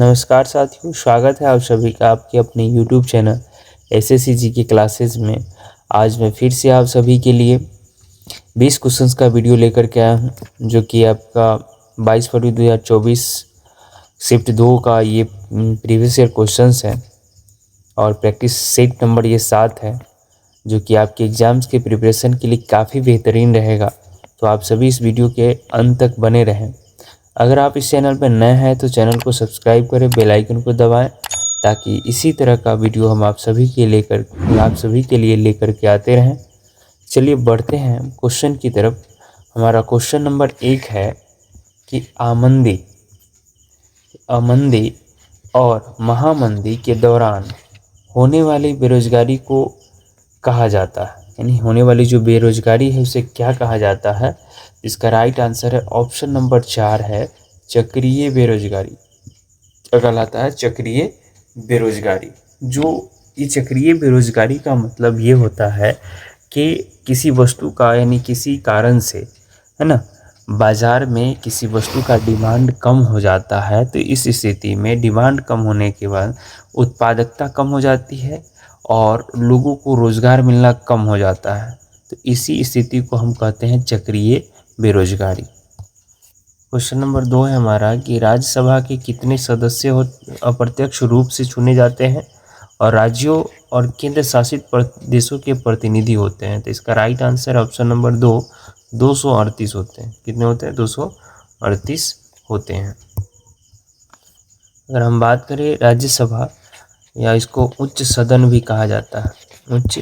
नमस्कार साथियों, स्वागत है आप सभी का आपके अपने YouTube चैनल एसएससी जी के क्लासेस में। आज मैं फिर से आप सभी के लिए 20 क्वेश्चंस का वीडियो लेकर के आया हूँ, जो कि आपका 22 फरवरी 2024 शिफ्ट 2 का ये प्रीवियस ईयर क्वेश्चंस है और प्रैक्टिस सेट नंबर ये 7 है, जो कि आपके एग्ज़ाम्स के प्रिपरेशन के लिए काफ़ी बेहतरीन रहेगा। तो आप सभी इस वीडियो के अंत तक बने रहें। अगर आप इस चैनल पर नए हैं तो चैनल को सब्सक्राइब करें, बेल आइकन को दबाएं, ताकि इसी तरह का वीडियो हम आप सभी के लिए लेकर के आते रहें। चलिए बढ़ते हैं क्वेश्चन की तरफ। हमारा क्वेश्चन नंबर 1 है कि आमंदी और महामंदी के दौरान होने वाली बेरोजगारी को कहा जाता है, यानी होने वाली जो बेरोजगारी है उसे क्या कहा जाता है। इसका राइट आंसर है ऑप्शन नंबर 4 है चक्रीय बेरोजगारी। कहलाता है चक्रीय बेरोजगारी। जो ये चक्रीय बेरोजगारी का मतलब ये होता है कि किसी वस्तु का यानी किसी कारण से, है ना, बाजार में किसी वस्तु का डिमांड कम हो जाता है, तो इस स्थिति में डिमांड कम होने के बाद उत्पादकता कम हो जाती है और लोगों को रोज़गार मिलना कम हो जाता है। तो इसी स्थिति को हम कहते हैं चक्रीय बेरोजगारी। क्वेश्चन नंबर 2 है हमारा कि राज्यसभा के कितने सदस्य अप्रत्यक्ष रूप से चुने जाते हैं और राज्यों और केंद्र शासित प्रदेशों के प्रतिनिधि होते हैं। तो इसका राइट आंसर ऑप्शन नंबर 2 238 होते हैं। कितने होते हैं? 238 होते हैं। अगर हम बात करें राज्यसभा, या इसको उच्च सदन भी कहा जाता है, उच्च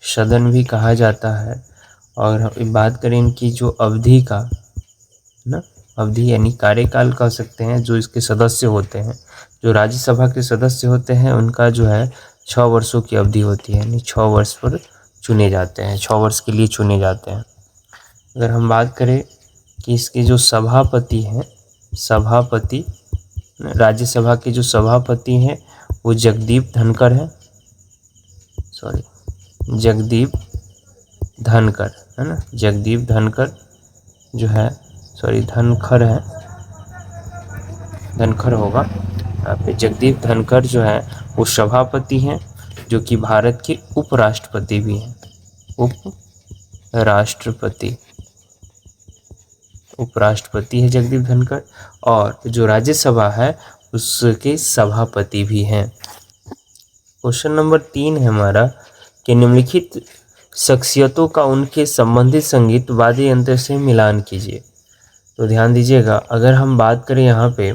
सदन भी कहा जाता है। और बात करें इनकी जो अवधि का, ना, अवधि यानी कार्यकाल कह सकते हैं, जो इसके सदस्य होते हैं, जो राज्यसभा के सदस्य होते हैं, उनका जो है 6 वर्षों की अवधि होती है, यानी 6 वर्ष पर चुने जाते हैं, 6 वर्ष के लिए चुने जाते हैं। अगर हम बात करें कि इसके जो सभापति हैं, सभापति राज्यसभा के जो सभापति हैं वो जगदीप धनखड़ है, जगदीप धनखड़, है ना, जगदीप धनखड़ जो है, धनखड़ है, धनखड़ होगा यहाँ पे। जगदीप धनखड़ जो है वो सभापति हैं, जो कि भारत के उपराष्ट्रपति भी हैं, उपराष्ट्रपति है जगदीप धनखड़। और जो राज्यसभा है उसके सभापति भी हैं। क्वेश्चन नंबर 3 है हमारा कि निम्नलिखित शख्सियतों का उनके संबंधित संगीत वाद्य यंत्र से मिलान कीजिए। तो ध्यान दीजिएगा, अगर हम बात करें यहाँ पे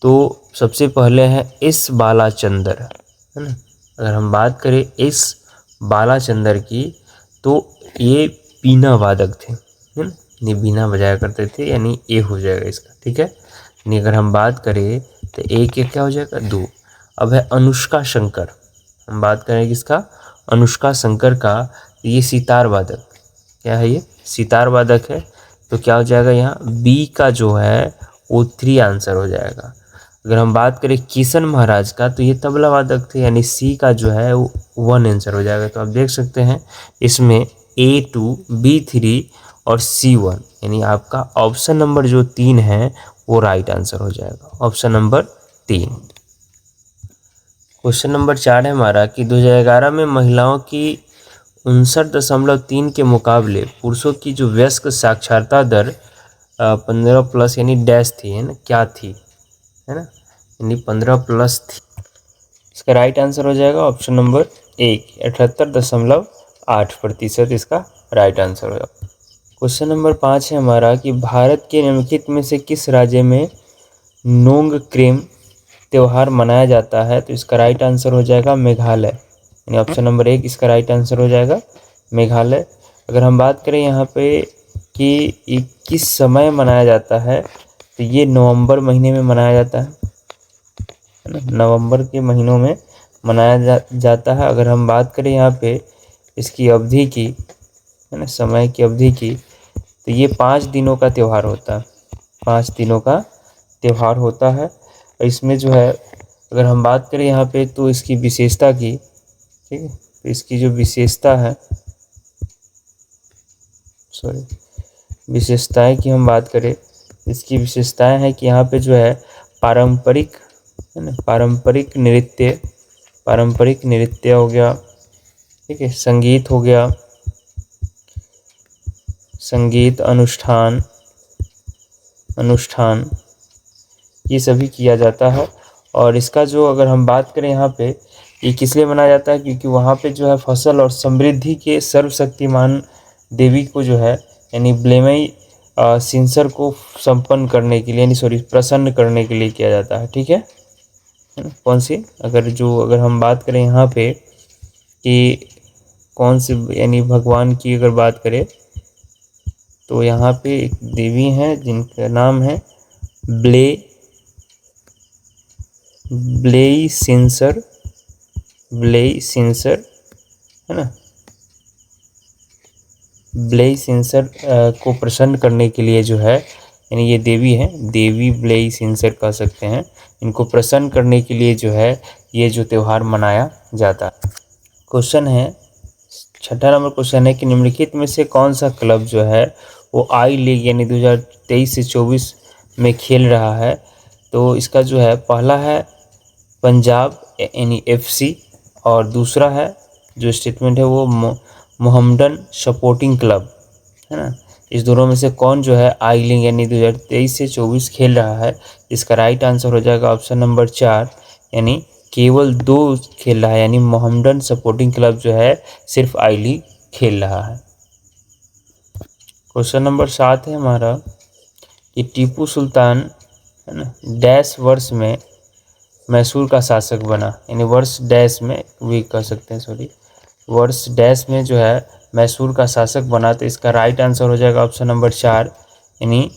तो सबसे पहले है एस बालाचंदर, है ना। अगर हम बात करें एस बालाचंदर की, तो ये बीना वादक थे, है ना, ये बीना बजाया करते थे, यानी ए हो जाएगा इसका, ठीक है। यानी अगर हम बात करें तो एक क्या हो जाएगा? 2। अब है अनुष्का शंकर, हम बात करें किसका? अनुष्का शंकर का। ये सितार वादक, क्या है? ये सितार वादक है। तो क्या हो जाएगा यहाँ? बी का जो है वो 3 आंसर हो जाएगा। अगर हम बात करें किशन महाराज का, तो ये तबला वादक थे, यानी सी का जो है वो 1 आंसर हो जाएगा। तो आप देख सकते हैं इसमें A2, B3 और C1, यानी आपका ऑप्शन नंबर जो 3 है वो राइट आंसर हो जाएगा, ऑप्शन नंबर 3। क्वेश्चन नंबर 4 है हमारा कि 2011 में महिलाओं की 59.3 के मुकाबले पुरुषों की जो वयस्क साक्षरता दर 15+ यानी डैश थी, है ना, क्या थी, है ना, यानी 15+ थी। इसका राइट आंसर हो जाएगा ऑप्शन नंबर 1, 78.8% इसका राइट आंसर होगा। क्वेश्चन नंबर 5 है हमारा कि भारत के निम्नलिखित में से किस राज्य में नोंगक्रेम त्यौहार मनाया जाता है। तो इसका राइट आंसर हो जाएगा मेघालय, यानी ऑप्शन नंबर 1 इसका राइट आंसर हो जाएगा मेघालय। अगर हम बात करें यहाँ पे कि किस समय मनाया जाता है, तो ये नवंबर महीने में मनाया जाता है ना, नवंबर के महीनों में मनाया जाता है। अगर हम बात करें यहाँ पे इसकी अवधि की, है ना, समय की अवधि की, तो ये 5 दिनों का त्यौहार होता है, 5 दिनों का त्यौहार होता है। इसमें जो है अगर हम बात करें यहाँ पे तो इसकी विशेषता की, ठीक है, तो इसकी जो विशेषता है, विशेषताएं की हम बात करें, इसकी विशेषताएं हैं कि यहाँ पे जो है पारंपरिक है ना। पारंपरिक नृत्य हो गया, ठीक है। संगीत हो गया, संगीत अनुष्ठान ये सभी किया जाता है। और इसका जो अगर हम बात करें यहाँ पे, ये किस लिए मनाया जाता है, क्योंकि वहाँ पे जो है फसल और समृद्धि के सर्वशक्तिमान देवी को जो है यानी ब्लेमई सिंसर को संपन्न करने के लिए प्रसन्न करने के लिए किया जाता है, ठीक है। कौन सी अगर हम बात करें यहाँ पे कि कौन सी यानी भगवान की अगर बात करें तो यहाँ पे एक देवी हैं जिनका नाम है ब्लेई सिंसर है ना। ब्लेई सिंसर को प्रसन्न करने के लिए जो है यानी ये देवी है, देवी ब्लेई सिंसर कह सकते हैं। इनको प्रसन्न करने के लिए जो है ये जो त्यौहार मनाया जाता है। क्वेश्चन है 6 नंबर क्वेश्चन है कि निम्नलिखित में से कौन सा क्लब जो है वो आई लीग यानी 2023 से 24 में खेल रहा है। तो इसका जो है पहला है पंजाब यानी FC, और दूसरा है जो स्टेटमेंट है वो मोहम्मडन सपोर्टिंग क्लब, है ना। इस दोनों में से कौन जो है आई लीग यानी 2023 से 24 खेल रहा है। इसका राइट आंसर हो जाएगा ऑप्शन नंबर 4, यानी केवल 2 खेल रहा है, यानी मोहम्मडन सपोर्टिंग क्लब जो है सिर्फ आई लीग खेल रहा है। क्वेश्चन नंबर 7 है हमारा कि टीपू सुल्तान, है ना, डैश वर्ष में मैसूर का शासक बना, यानी वर्ष डैश में भी कह सकते हैं, वर्ष डैश में जो है मैसूर का शासक बना। तो इसका राइट आंसर हो जाएगा ऑप्शन नंबर 4, यानी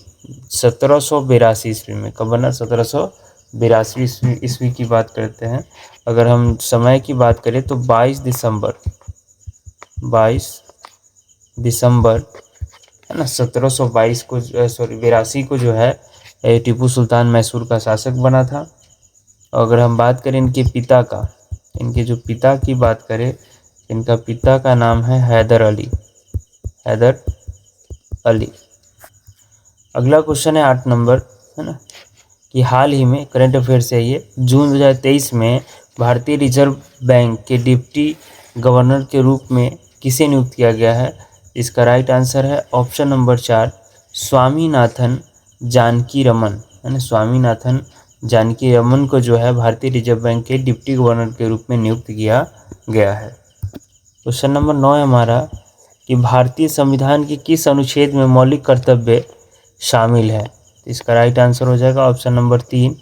1782 ईस्वी में। कब बना? 1782 ईस्वी की बात करते हैं। अगर हम समय की बात करें तो 22 दिसंबर है ना 1722 को 82 को जो है टीपू सुल्तान मैसूर का शासक बना था। अगर हम बात करें इनके जो पिता की बात करें, इनका पिता का नाम है हैदर अली। अगला क्वेश्चन है 8 नंबर, है ना, कि हाल ही में करंट अफेयर से ये जून 2023 में भारतीय रिजर्व बैंक के डिप्टी गवर्नर के रूप में किसे नियुक्त किया गया है। इसका राइट आंसर है ऑप्शन नंबर 4, स्वामीनाथन जानकीरमन, है ना। स्वामीनाथन जानकीरमन को जो है भारतीय रिजर्व बैंक के डिप्टी गवर्नर के रूप में नियुक्त किया गया है। क्वेश्चन नंबर 9 है हमारा कि भारतीय संविधान के किस अनुच्छेद में मौलिक कर्तव्य शामिल है। तो इसका राइट आंसर हो जाएगा ऑप्शन नंबर 3,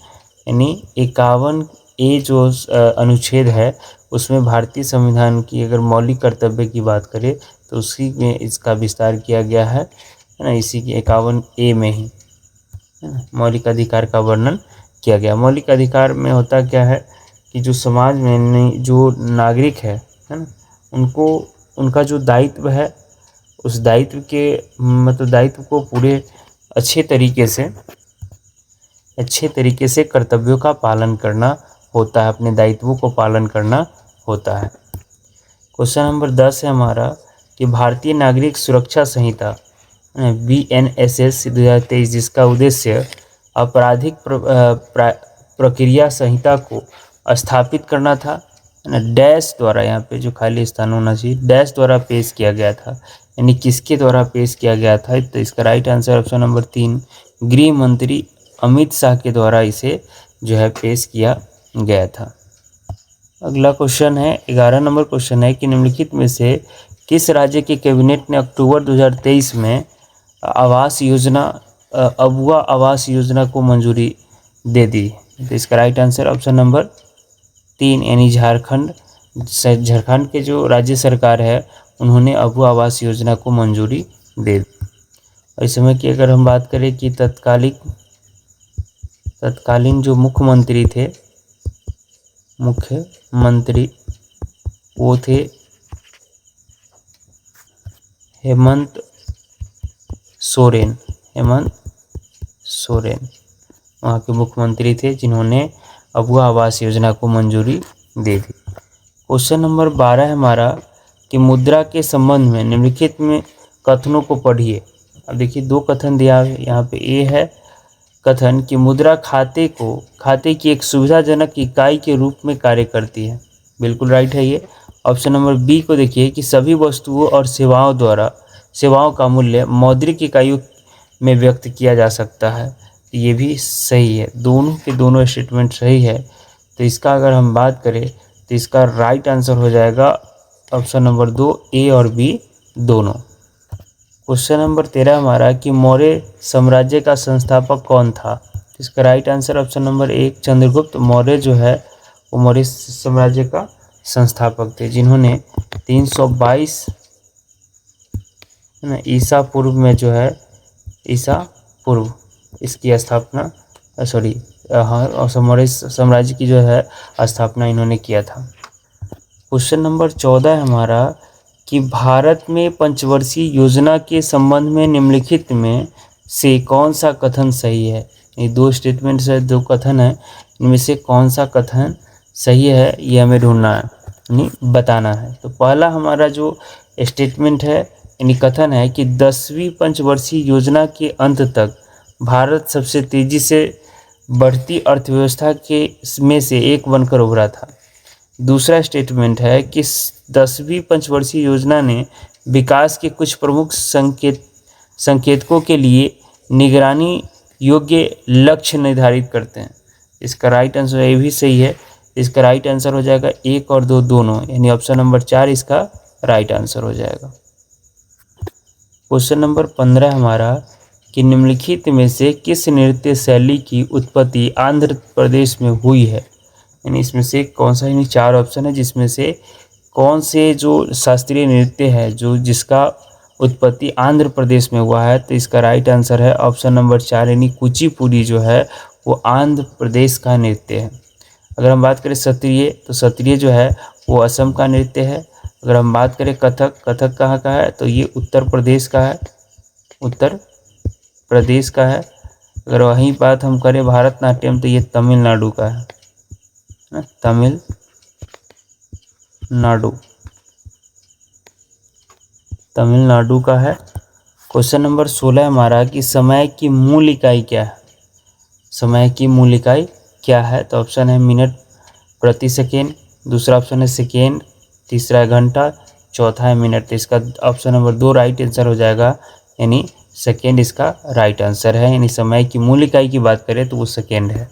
यानी 51A जो अनुच्छेद है उसमें भारतीय संविधान की अगर मौलिक कर्तव्य की बात करें तो उसी में इसका विस्तार किया गया है ना। इसी के 51A में ही, है ना, मौलिक अधिकार का वर्णन किया गया। मौलिक अधिकार में होता क्या है कि जो समाज में जो नागरिक है ना, उनको उनका जो दायित्व है उस दायित्व के दायित्व को पूरे अच्छे तरीके से कर्तव्यों का पालन करना होता है, अपने दायित्वों को पालन करना होता है। क्वेश्चन नंबर 10 है हमारा कि भारतीय नागरिक सुरक्षा संहिता BNSS 2023 जिसका उद्देश्य आपराधिक प्रक्रिया संहिता को स्थापित करना था, है ना, डैश द्वारा, यहाँ पे जो खाली स्थान होना चाहिए, डैश द्वारा पेश किया गया था, यानी किसके द्वारा पेश किया गया था। तो इसका राइट आंसर ऑप्शन नंबर 3, गृह मंत्री अमित शाह के द्वारा इसे जो है पेश किया गया था। अगला क्वेश्चन है 11 नंबर क्वेश्चन है कि निम्नलिखित में से किस राज्य के कैबिनेट ने अक्टूबर 2023 में अबुआ आवास योजना को मंजूरी दे दी। तो इसका राइट आंसर ऑप्शन नंबर 3, यानी झारखंड के जो राज्य सरकार है उन्होंने अबुआ आवास योजना को मंजूरी दे दी। और इस समय की अगर हम बात करें कि तत्कालीन जो मुख्यमंत्री वो थे हेमंत सोरेन वहाँ के मुख्यमंत्री थे जिन्होंने अबुआ आवास योजना को मंजूरी दे दी। क्वेश्चन नंबर 12 है हमारा कि मुद्रा के संबंध में निम्नलिखित में कथनों को पढ़िए। अब देखिए 2 कथन दिया है यहाँ पे, ए है कथन कि मुद्रा खाते की एक सुविधाजनक इकाई के रूप में कार्य करती है। बिल्कुल राइट है ये। ऑप्शन नंबर बी को देखिए कि सभी वस्तुओं और सेवाओं का मूल्य मौद्रिक इकाइयों में व्यक्त किया जा सकता है। ये भी सही है, दोनों के दोनों स्टेटमेंट सही है। तो इसका अगर हम बात करें तो इसका राइट आंसर हो जाएगा ऑप्शन नंबर 2, ए और बी दोनों। क्वेश्चन नंबर 13 हमारा कि मौर्य साम्राज्य का संस्थापक कौन था। इसका right answer option number 1, Chandragupta Maurya जो है वो मौर्य साम्राज्य का संस्थापक थे, जिन्होंने 322 ईसा पूर्व में जो है ईसा पूर्व इसकी स्थापना मौर्य साम्राज्य की जो है स्थापना इन्होंने किया था। क्वेश्चन नंबर 14 है हमारा कि भारत में पंचवर्षीय योजना के संबंध में निम्नलिखित में से कौन सा कथन सही है। ये दो स्टेटमेंट है, दो कथन है, इनमें से कौन सा कथन सही है ये हमें ढूंढना है, यानी बताना है। तो पहला हमारा जो स्टेटमेंट है यानी कथन है कि 10वीं पंचवर्षीय योजना के अंत तक भारत सबसे तेजी से बढ़ती अर्थव्यवस्था के में से एक बनकर उभरा था। दूसरा स्टेटमेंट है कि 10वीं पंचवर्षीय योजना ने विकास के कुछ प्रमुख संकेतकों के लिए निगरानी योग्य लक्ष्य निर्धारित करते हैं। इसका राइट आंसर ये भी सही है। इसका राइट आंसर हो जाएगा 1 और 2 दोनों, यानी ऑप्शन नंबर 4 इसका राइट आंसर हो जाएगा। क्वेश्चन नंबर 15 हमारा कि निम्नलिखित में से किस नृत्य शैली की उत्पत्ति आंध्र प्रदेश में हुई है। यानी इसमें से कौन सा, यानी 4 ऑप्शन है जिसमें से कौन से जो शास्त्रीय नृत्य है जो जिसका उत्पत्ति आंध्र प्रदेश में हुआ है। तो इसका राइट आंसर है ऑप्शन नंबर 4, यानी कुचिपुड़ी जो है वो आंध्र प्रदेश का नृत्य है। अगर हम बात करें सत्रिय, तो सत्रिय जो है वो असम का नृत्य है। अगर हम बात करें कथक, कथक कहाँ का है, तो ये उत्तर प्रदेश का है, उत्तर प्रदेश का है। अगर वहीं बात हम करें भारतनाट्यम, तो ये तमिलनाडु का है, तमिलनाडु का है। क्वेश्चन नंबर 16 हमारा कि समय की मूल इकाई क्या है। समय की मूल इकाई क्या है, तो ऑप्शन है मिनट प्रति सेकेंड, दूसरा ऑप्शन है सेकेंड, तीसरा है घंटा, चौथा है मिनट। तो इसका ऑप्शन नंबर 2 राइट आंसर हो जाएगा, यानी सेकेंड इसका राइट आंसर है। यानी समय की मूल इकाई की बात करें तो वो सेकेंड है।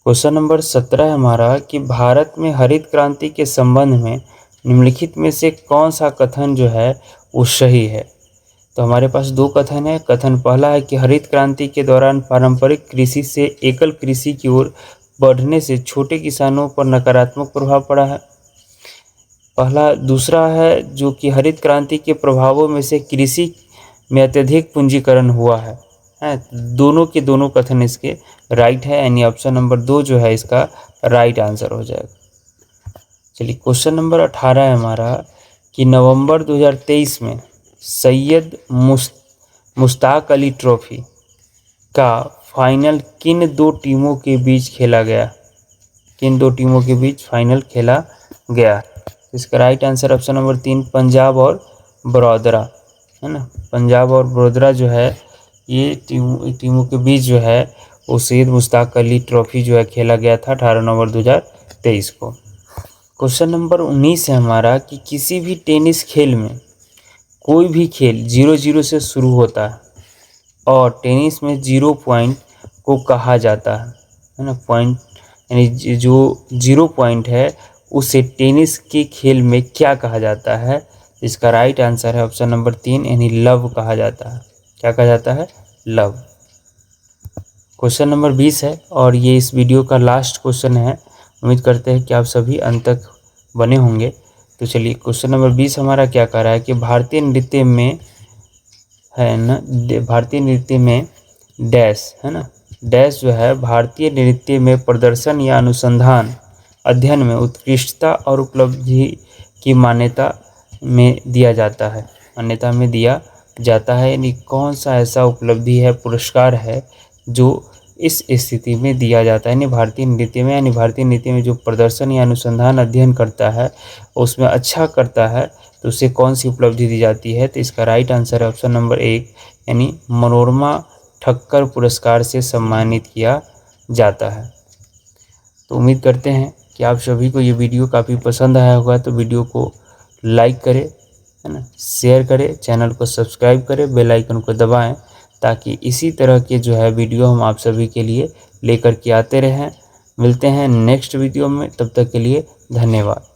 क्वेश्चन नंबर 17 हमारा कि भारत में हरित क्रांति के संबंध में निम्नलिखित में से कौन सा कथन जो है वो सही है। तो हमारे पास 2 कथन है। कथन पहला है कि हरित क्रांति के दौरान पारंपरिक कृषि से एकल कृषि की ओर बढ़ने से छोटे किसानों पर नकारात्मक प्रभाव पड़ा है, पहला। दूसरा है जो कि हरित क्रांति के प्रभावों में से कृषि में अत्यधिक पूंजीकरण हुआ है। दोनों के दोनों कथन इसके राइट है, यानी ऑप्शन नंबर 2 जो है इसका राइट आंसर हो जाएगा। चलिए क्वेश्चन नंबर 18 है हमारा कि नवंबर 2023 में सैयद मुश्ताक अली ट्रॉफी का फाइनल किन 2 टीमों के बीच खेला गया, किन 2 टीमों के बीच फाइनल खेला गया। इसका right answer option number 3 Punjab और बड़ौदा है ना। पंजाब और बड़ौदा जो है ये टीमों के बीच जो है वो सैयद मुश्ताक अली ट्रॉफी जो है खेला गया था 18 नवंबर 2023 को। क्वेश्चन नंबर 19 है हमारा कि किसी भी टेनिस खेल में कोई भी खेल 0-0 से शुरू होता है और टेनिस में 0 पॉइंट को कहा जाता है ना। पॉइंट यानी जो 0 पॉइंट है उसे टेनिस के खेल में क्या कहा जाता है। इसका राइट आंसर है ऑप्शन नंबर 3, यानी लव कहा जाता है। क्या कहा जाता है, लव। क्वेश्चन नंबर 20 है और ये इस वीडियो का लास्ट क्वेश्चन है। उम्मीद करते हैं कि आप सभी अंत तक बने होंगे। तो चलिए क्वेश्चन नंबर 20 हमारा क्या कह रहा है कि भारतीय नृत्य में है ना, भारतीय नृत्य में डैश है ना, डैश जो है भारतीय नृत्य में प्रदर्शन या अनुसंधान अध्ययन में उत्कृष्टता और उपलब्धि की मान्यता में दिया जाता है, मान्यता में दिया जाता है। यानी कौन सा ऐसा उपलब्धि है, पुरस्कार है जो इस स्थिति में दिया जाता है, यानी भारतीय नृत्य में, यानी भारतीय नृत्य में जो प्रदर्शन या अनुसंधान अध्ययन करता है उसमें अच्छा करता है तो उसे कौन सी उपलब्धि दी जाती है। तो इसका राइट आंसर है ऑप्शन नंबर 1, यानी मनोरमा ठक्कर पुरस्कार से सम्मानित किया जाता है। तो उम्मीद करते हैं कि आप सभी को ये वीडियो काफ़ी पसंद आया होगा। तो वीडियो को लाइक करें, है ना, शेयर करें, चैनल को सब्सक्राइब करें, बेल आइकन को दबाएं, ताकि इसी तरह के जो है वीडियो हम आप सभी के लिए लेकर के आते रहें। मिलते हैं नेक्स्ट वीडियो में, तब तक के लिए धन्यवाद।